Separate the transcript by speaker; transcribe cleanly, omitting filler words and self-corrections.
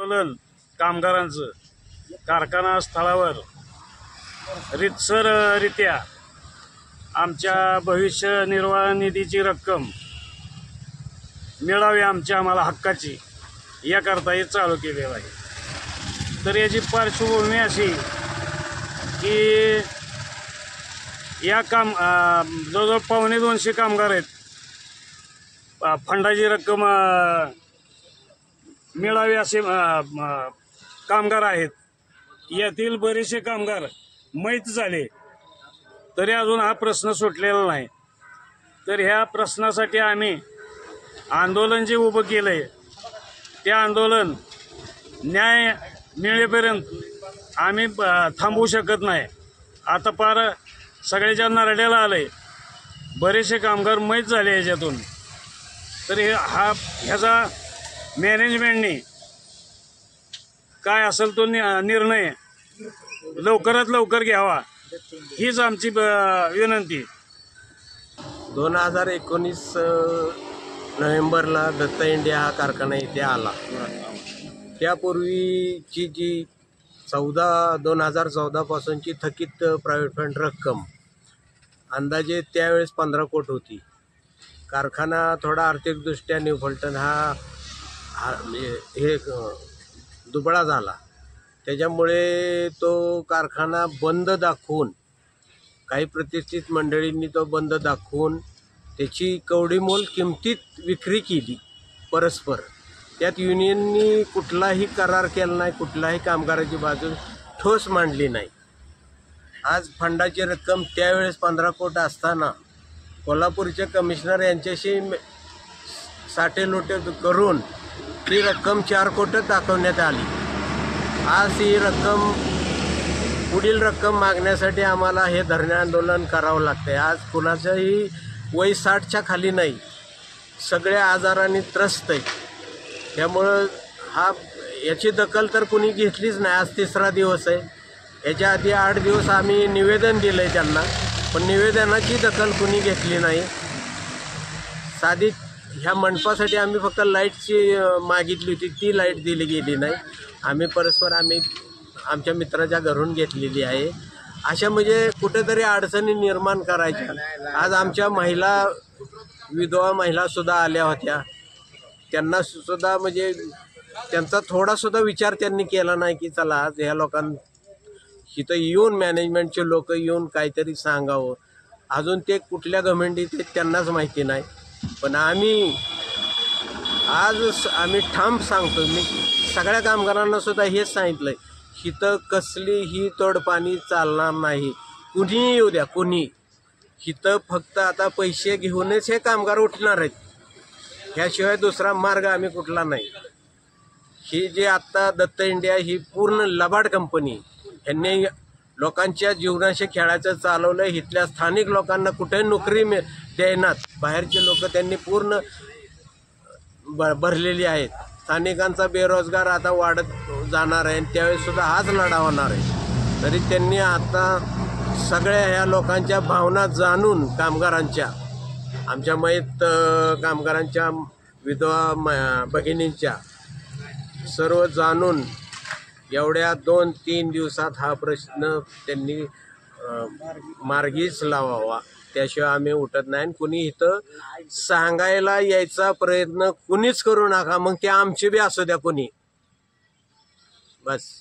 Speaker 1: आंदोलन कामगारांचं कारखाना स्थळावर रीतसररित्या आमच्या भविष्य निर्वाह निधीची रक्कम मिळावी आम्हाला हक्काची याकरता हे चालू केलेलं आहे। तर याची पार्श्वभूमी अशी की या जवळजवळ 250 कामगार आहेत, फंडाची रक्कम मिळावी असे कामगार आहेत। यातील बरेचसे कामगार मैत झाले तरी अजून हा प्रश्न सुटलेला नाही। तर ह्या प्रश्नासाठी आम्ही आंदोलन जे उभं केलंय ते आंदोलन न्याय मिळेपर्यंत आम्ही थांबवू शकत नाही। आता पार सगळ्याच्या नरड्याला आलंय, बरेचसे कामगार मैत झाले याच्यातून। तर ह्याचा मॅनेजमेंटने काय असेल तो निर्णय लवकरात लवकर घ्यावा हीच आमची विनंती।
Speaker 2: 2019 नोव्हेंबरला दत्त इंडिया हा कारखाना इथे आला। त्यापूर्वीची जी 2014 पासूनची थकीत प्रायव्हेट फंड रक्कम अंदाजे त्यावेळेस 15 कोटी होती। कारखाना थोडा आर्थिकदृष्ट्या न्यू फलटण हे दुबळा झाला, त्याच्यामुळे तो कारखाना बंद दाखवून काही प्रतिष्ठित मंडळींनी तो बंद दाखवून त्याची कवडीमोल किमतीत विक्री केली परस्पर। त्यात युनियननी कुठलाही करार केला नाही, कुठलाही कामगाराची बाजू ठोस मांडली नाही। आज फंडाची रक्कम त्यावेळेस 15 कोटी असताना कोल्हापूरचे कमिशनर यांच्याशी साठेलोटे करून ती रक्कम 4 कोटीत दाखवण्यात आली। आज ही रक्कम पुढील रक्कम मागण्यासाठी आम्हाला हे धरणे आंदोलन करावं लागतंय। आज कुणाचंही वय 60च्या खाली नाही, सगळ्या आजारांनी त्रस्त आहे। त्यामुळं याची दखल तर कुणी घेतलीच नाही। आज 3रा दिवस आहे, याच्या आधी 8 दिवस आम्ही निवेदन दिलं आहे त्यांना, पण निवेदनाची दखल कुणी घेतली नाही। साधी ह्या मंडपासाठी आम्ही फक्त लाईटची मागितली होती, ती लाईट दिली गेली नाही। आम्ही परस्पर आमच्या मित्राच्या घरून घेतलेली आहे। अशा म्हणजे कुठेतरी अडचणी निर्माण करायच्या। आज आमच्या विधवा महिलासुद्धा आल्या होत्या, त्यांना सुद्धा म्हणजे त्यांचा थोडासुद्धा विचार त्यांनी केला नाही की चला आज ह्या लोकांना इथं येऊन मॅनेजमेंटचे लोक येऊन काहीतरी सांगावं। अजून ते कुठल्या घमेंडीत त्यांनाच माहिती नाही, पण आम्ही ठाम सांगतो। मी सगळ्या कामगारांना सुद्धा हेच सांगितलंय, इथं कसलीही तोडपाणी चालणार नाही, कुणीही येऊ द्या कुणी। इथं फक्त आता पैसे घेऊनच हे कामगार उठणार आहेत, ह्याशिवाय दुसरा मार्ग आम्ही कुठला नाही। ही जी आत्ता दत्त इंडिया ही पूर्ण लबाड कंपनी, यांनी लोकांच्या जीवनाशी खेळायचं चालवलं। इथल्या स्थानिक लोकांना कुठे नोकरी देण्यात बाहेरचे लोक त्यांनी पूर्ण भरलेली आहेत। स्थानिकांचा बेरोजगार आता वाढत जाणार आहे, त्यावेळेसुद्धा हाच लढा होणार आहे। तरी त्यांनी आता सगळ्या ह्या लोकांच्या भावना जाणून कामगारांच्या, आमच्या मैत कामगारांच्या विधवा भगिनींच्या सर्व जाणून एवढ्या 2-3 दिवसात हा प्रश्न त्यांनी मार्गीच लावावा, त्याशिवाय आम्ही उठत नाही। कुणी इथं सांगायला यायचा प्रयत्न कुणीच करू नका, मग ते आमचे बी असू द्या कुणी, बस।